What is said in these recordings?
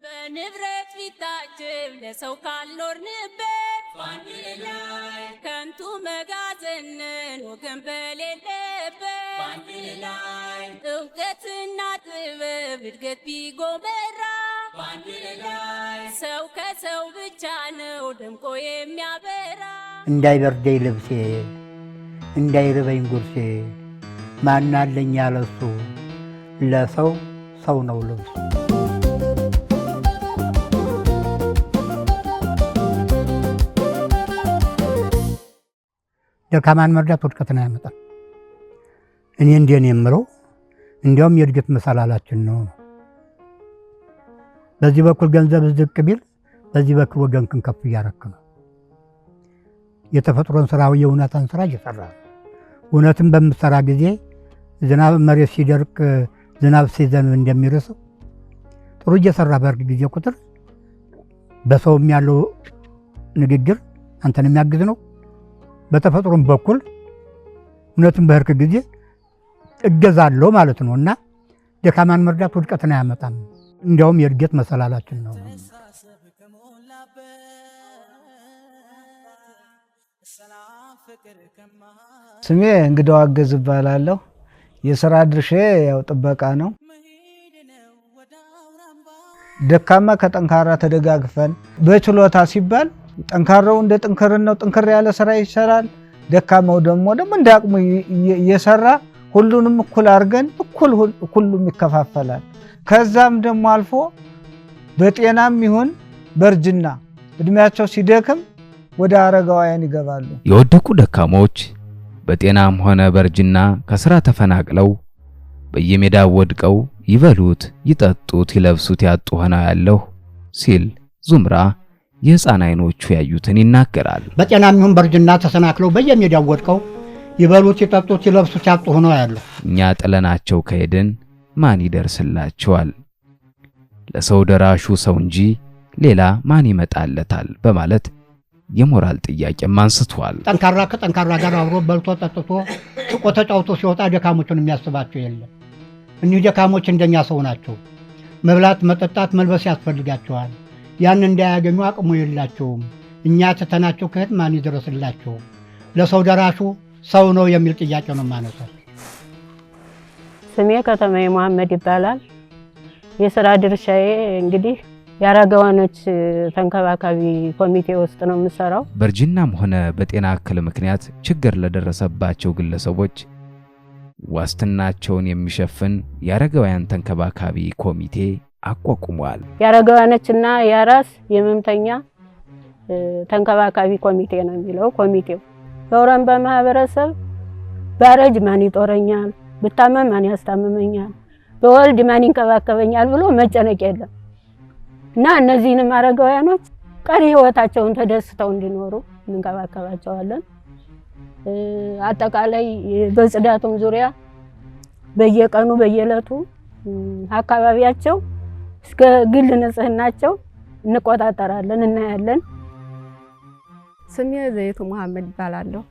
በንብረት ፊታችን ለሰው ካልኖርንበት ባንድላይ ከንቱ መጋዘንን ወገን በሌለበት ባንድላይ እውቀትና ጥበብ እድገት ቢጎመራ ባንድላይ ሰው ከሰው ብቻ ነው ደምቆ የሚያበራ። እንዳይበርደኝ ልብሴ እንዳይርበኝ ጉርሴ ማናለኝ ያለሱ ለሰው ሰው ነው ልብሱ። ደካማን መርዳት ውድቀትን አያመጣም። እኔ እንደኔ የምለው እንዲያውም የእድገት መሰላላችን ነው። በዚህ በኩል ገንዘብ ዝቅ ቢል በዚህ በኩል ወገንክን ከፍ እያረክ ነው። የተፈጥሮን ስራው የእውነትን ስራ እየሰራ ነው። እውነትን በምትሰራ ጊዜ ዝናብ መሬት ሲደርቅ ዝናብ ሲዘንብ እንደሚረሰው ጥሩ እየሰራ በርግ ጊዜ ቁጥር በሰውም ያለው ንግግር አንተን የሚያግዝ ነው። በተፈጥሮም በኩል እውነትን በህርክ ጊዜ እገዛለሁ ማለት ነው እና ደካማን መርዳት ውድቀትን አያመጣም። እንዲያውም የእድገት መሰላላችን ነው። ስሜ እንግዳው አገዝ እባላለሁ። የሥራ ድርሻዬ ያው ጥበቃ ነው። ደካማ ከጠንካራ ተደጋግፈን በችሎታ ሲባል ጠንካራው እንደ ጥንክርናው ጥንክር ያለ ስራ ይሰራል። ደካማው ደግሞ እንደ አቅሙ እየሰራ ሁሉንም እኩል አድርገን ሁሉም ይከፋፈላል። ከዛም ደግሞ አልፎ በጤናም ይሁን በእርጅና እድሜያቸው ሲደክም ወደ አረጋውያን ይገባሉ። የወደቁ ደካሞች በጤናም ሆነ በእርጅና ከስራ ተፈናቅለው በየሜዳው ወድቀው ይበሉት፣ ይጠጡት፣ ይለብሱት ያጡ ሆነው ያለው ሲል ዙምራ የሕፃን አይኖቹ ያዩትን ይናገራል። በጤናም ይሁን በእርጅና ተሰናክለው በየሜዳው ወድቀው ይበሉት፣ ይጠጡት፣ ይለብሱት ያጡ ሆነው ያለው እኛ ጥለናቸው ከሄድን ማን ይደርስላቸዋል? ለሰው ደራሹ ሰው እንጂ ሌላ ማን ይመጣለታል? በማለት የሞራል ጥያቄም አንስቷል። ጠንካራ ከጠንካራ ጋር አብሮ በልቶ ጠጥቶ ጭቆ ተጫውቶ ሲወጣ ደካሞችን የሚያስባቸው የለም። እኒህ ደካሞች እንደኛ ሰው ናቸው። መብላት፣ መጠጣት፣ መልበስ ያስፈልጋቸዋል። ያን እንዳያገኙ አቅሙ የላቸውም። እኛ ትተናቸው ከሄድ ማን ይደርስላቸው? ለሰው ደራሹ ሰው ነው የሚል ጥያቄ ነው የማነሳው። ስሜ ከተማዬ መሐመድ ይባላል። የሥራ ድርሻዬ እንግዲህ የአረጋውያኖች ተንከባካቢ ኮሚቴ ውስጥ ነው የምሰራው። በእርጅናም ሆነ በጤና እክል ምክንያት ችግር ለደረሰባቸው ግለሰቦች ዋስትናቸውን የሚሸፍን የአረጋውያን ተንከባካቢ ኮሚቴ አቋቁሟል። የአረጋውያኖችና የአራስ የህመምተኛ ተንከባካቢ ኮሚቴ ነው የሚለው ኮሚቴው። በወረንባ ማህበረሰብ ባረጅ ማን ይጦረኛል፣ ብታመም ማን ያስታምመኛል፣ በወልድ ማን ይንከባከበኛል ብሎ መጨነቅ የለም እና እነዚህንም አረጋውያኖች ቀሪ ህይወታቸውን ተደስተው እንዲኖሩ እንከባከባቸዋለን። አጠቃላይ በጽዳቱም ዙሪያ በየቀኑ በየዕለቱ አካባቢያቸው እስከ ግል ንጽህናቸው እንቆጣጠራለን፣ እናያለን። ስሜ ዘይቱ መሐመድ ይባላለሁ።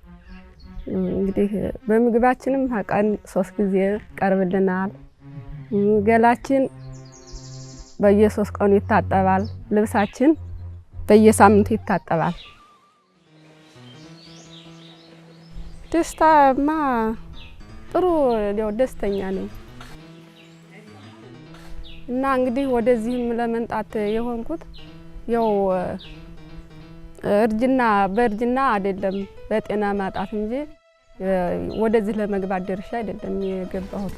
እንግዲህ በምግባችንም ቀን 3 ጊዜ ቀርብልናል። ገላችን በየ3 ቀኑ ይታጠባል። ልብሳችን በየሳምንቱ ይታጠባል። ደስታማ ጥሩ ነው፣ ደስተኛ ነኝ እና እንግዲህ ወደዚህም ለመንጣት የሆንኩት ያው በእርጅና አይደለም በጤና ማጣት እንጂ ወደዚህ ለመግባት ደርሻ አይደለም የገባሁት።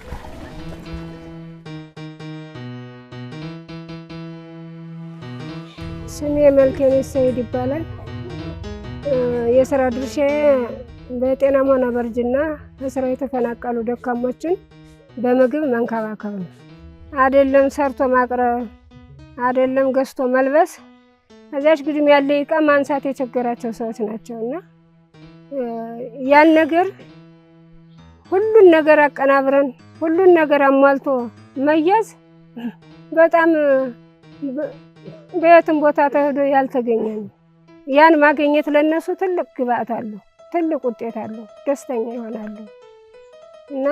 ስሜ መልከኔ ሰይድ ይባላል። የሥራ ድርሻዬ በጤናም ሆነ በእርጅና ከስራ የተፈናቀሉ ደካሞችን በምግብ መንከባከብ ነው። አይደለም ሰርቶ ማቅረብ፣ አይደለም ገዝቶ መልበስ፣ እዛች ግድም ያለ ዕቃ ማንሳት የቸገራቸው ሰዎች ናቸውና ያን ነገር ሁሉን ነገር አቀናብረን ሁሉን ነገር አሟልቶ መያዝ በጣም በየትም ቦታ ተሄዶ ያልተገኘ ነው። ያን ማግኘት ለነሱ ትልቅ ግብአት አለው፣ ትልቅ ውጤት አለው። ደስተኛ ይሆናሉ እና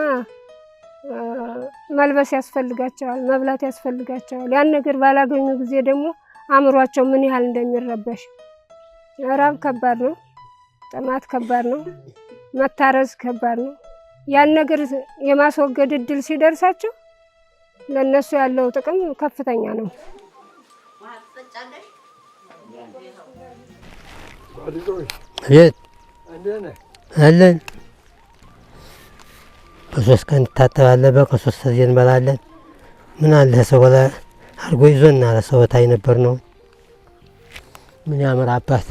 መልበስ ያስፈልጋቸዋል፣ መብላት ያስፈልጋቸዋል። ያን ነገር ባላገኙ ጊዜ ደግሞ አእምሯቸው ምን ያህል እንደሚረበሽ። ራብ ከባድ ነው፣ ጥማት ከባድ ነው፣ መታረዝ ከባድ ነው። ያን ነገር የማስወገድ እድል ሲደርሳቸው ለነሱ ያለው ጥቅም ከፍተኛ ነው። አለን በ3 ቀን እንታጠባለን፣ በ3 ጊዜ እንበላለን። ምን አለ ሰው በላ አድርጎ ይዞና ለሰው በታይ ነበር ነው። ምን ያምር አባት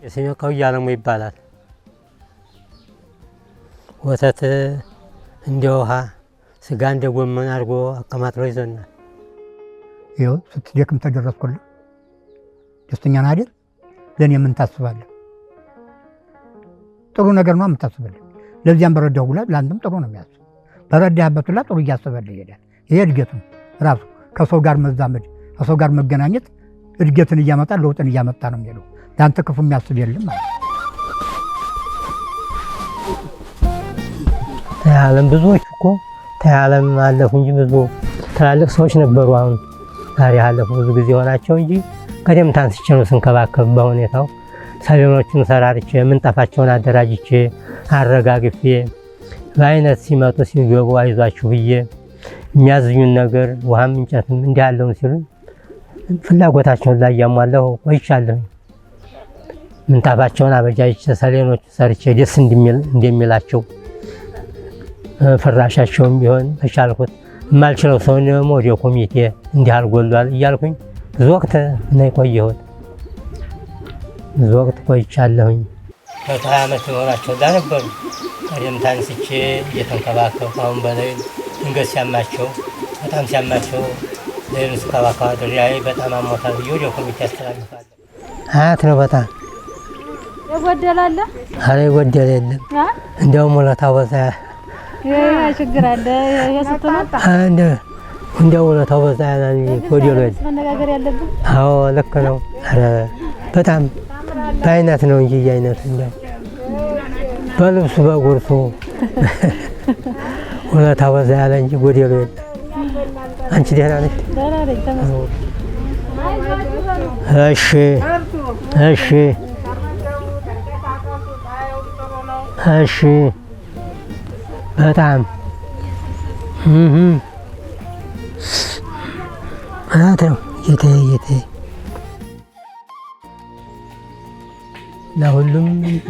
የስሜው ከውያ አለሙ ይባላል። ወተት እንደ ውሃ ስጋ እንደ ጎመን አድርጎ አቀማጥሎ ይዞናል። ይኸው ስትደክም ተደረስኩልህ። ደስተኛ ነህ አይደል? ለእኔ ምን ታስባለህ? ጥሩ ነገር ነው የምታስብልህ። ለዚያም በረዳሁ ሁላ ለአንተም ጥሩ ነው የሚያስብ። በረዳህበት ሁላ ጥሩ እያሰበልህ ይሄዳል። ይሄ እድገት ነው ራሱ። ከሰው ጋር መዛመድ፣ ከሰው ጋር መገናኘት እድገትን እያመጣ ለውጥን እያመጣ ነው የሚሄደው። ለአንተ ክፉ የሚያስብ የለም ማለት ነው። ተያለም ብዙዎች እኮ ተያለም አለፉ እንጂ ብዙ ትላልቅ ሰዎች ነበሩ። አሁን ዛሬ አለፉ ብዙ ጊዜ ሆናቸው እንጂ ቀደም ታንስቼ ነው ስንከባከብ በሁኔታው ሰሌኖቹን ሰራርቼ ምንጣፋቸውን አደራጅቼ አረጋግፌ በአይነት ሲመጡ ሲገቡ አይዟችሁ ብዬ የሚያዝኙን ነገር ውሃም እንጨትም እንዲህ ያለውን ሲሉኝ ፍላጎታቸውን ላይ ያሟላሁ ቆይቻለሁ። ምንጣፋቸውን አበጃጅቼ ሰሌኖቹ ሰርቼ ደስ እንደሚላቸው ፍራሻቸውም ቢሆን ተቻልኩት። የማልችለው ሰው ደግሞ ወደ ኮሚቴ እንዲህ አልጎሏል እያልኩኝ ብዙ ወቅት ነው የቆየሁት። ብዙ ወቅት ቆይቻለሁኝ። 120 ዓመት ኖራቸው እዛ ነበሩ። ቀደም ታንስቼ እየተንከባከብኩ አሁን በላይ ድንገት ሲያማቸው በጣም ሲያማቸው ለይን ስከባከብ አድሬ በጣም አሞታል ብዬ ወደ ኮሚቴ ያስተላልፋል። አያት ነው በጣም የጎደላለ ኧረ የጎደለ የለም። እንደውም ውለታው በዛ ችግር አለ የሰጠናታ እንደው ውለታው በዛ ያላል ጎደሎ የለም። መነጋገር ያለብን አዎ ልክ ነው። ኧረ በጣም በአይነት ነው እንጂ የአይነት እንደው በልብሱ በጉርሱ ውለታው በዛ ያለ እንጂ ጎደሎ የለም። አንቺ ደህና ነሽ? ደህና ነኝ ተመስገን። እሺ እሺ እሺ በጣም አታው ጌታዬ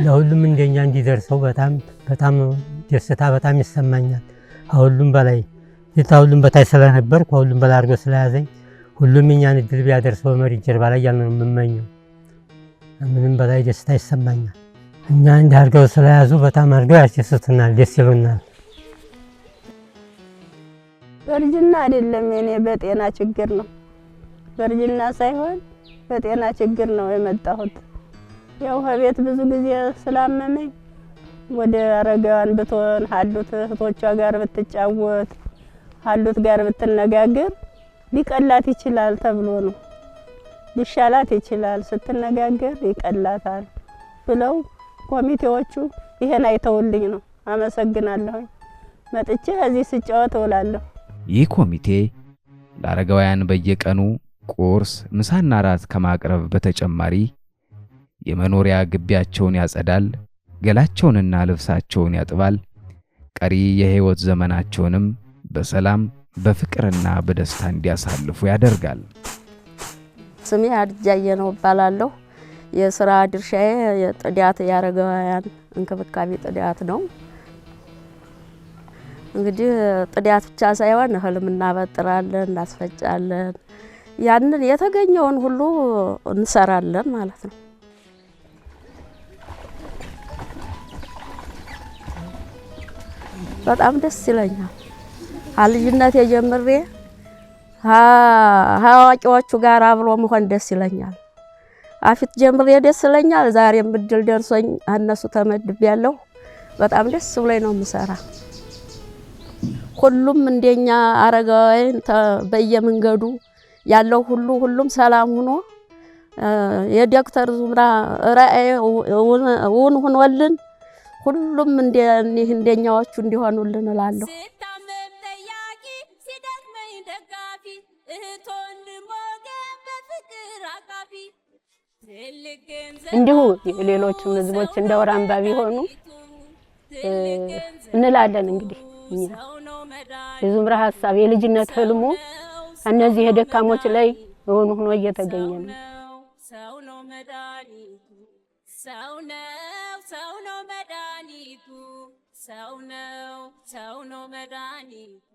ለሁሉም እንደኛ እንዲደርሰው በጣም ደስታ በጣም ይሰማኛል። ከሁሉም በላይ ከሁሉም በታይ ስለነበር ከሁሉም በላይ አድርጎ ስለያዘኝ ሁሉም እኛን እድል ቢያደርሰው በመሬት ጀርባ ላይ ያለ ነው የምመኘው። ምንም በላይ ደስታ ይሰማኛል። እኛ እንዲህ አድርገው ስለያዙ በጣም አድርገው ያስደስቱናል፣ ደስ ይሉናል። በእርጅና አይደለም የኔ በጤና ችግር ነው። በእርጅና ሳይሆን በጤና ችግር ነው የመጣሁት። ያው ከቤት ብዙ ጊዜ ስላመመኝ ወደ አረጋውያን ብትሆን ሀሉት እህቶቿ ጋር ብትጫወት ሀሉት ጋር ብትነጋገር ሊቀላት ይችላል ተብሎ ነው። ሊሻላት ይችላል ስትነጋገር ይቀላታል ብለው ኮሚቴዎቹ ይሄን አይተውልኝ ነው። አመሰግናለሁ። መጥቼ እዚህ ስጫወት እውላለሁ። ይህ ኮሚቴ ለአረጋውያን በየቀኑ ቁርስ፣ ምሳና ራት ከማቅረብ በተጨማሪ የመኖሪያ ግቢያቸውን ያጸዳል፣ ገላቸውንና ልብሳቸውን ያጥባል፣ ቀሪ የህይወት ዘመናቸውንም በሰላም በፍቅርና በደስታ እንዲያሳልፉ ያደርጋል። ስሜ አድጃዬ ነው እባላለሁ። የሥራ ድርሻዬ የጥዳት የአረጋውያን እንክብካቤ ጥዳት ነው። እንግዲህ ጥዳት ብቻ ሳይሆን እህልም እናበጥራለን፣ እናስፈጫለን፣ ያንን የተገኘውን ሁሉ እንሰራለን ማለት ነው። በጣም ደስ ይለኛል። ከልጅነቴ ጀምሬ ከአዋቂዎቹ ጋር አብሮ መሆን ደስ ይለኛል። አፊት ጀምሬ ደስ ይለኛል። ዛሬም እድል ደርሶኝ እነሱ ተመድቤያለሁ። በጣም ደስ ብሎኝ ነው የምሰራ። ሁሉም እንደኛ አረጋውያን በየመንገዱ ያለው ሁሉም ሰላም ሆኖ የዶክተር ዙምራ ራእይ እውን ሆኖልን ሁሉም እንደኛዎቹ እንዲሆኑልን እላለሁ። ስታመም ጠያቂ ሲደክመኝ ደጋፊ እህት ወንድም ወገን በፍቅር አቃፊ እንዲሁ ሌሎችም ህዝቦች እንደ አውራምባ ቢሆኑ እንላለን። እንግዲህ እኛ የዙምራ ሀሳብ የልጅነት ህልሙ እነዚህ የደካሞች ላይ እውን ሆኖ እየተገኘ ነው። ሰው ነው መድኃኒቱ ሰው ነው መድኃኒቱ ሰው ነው መድኃኒቱ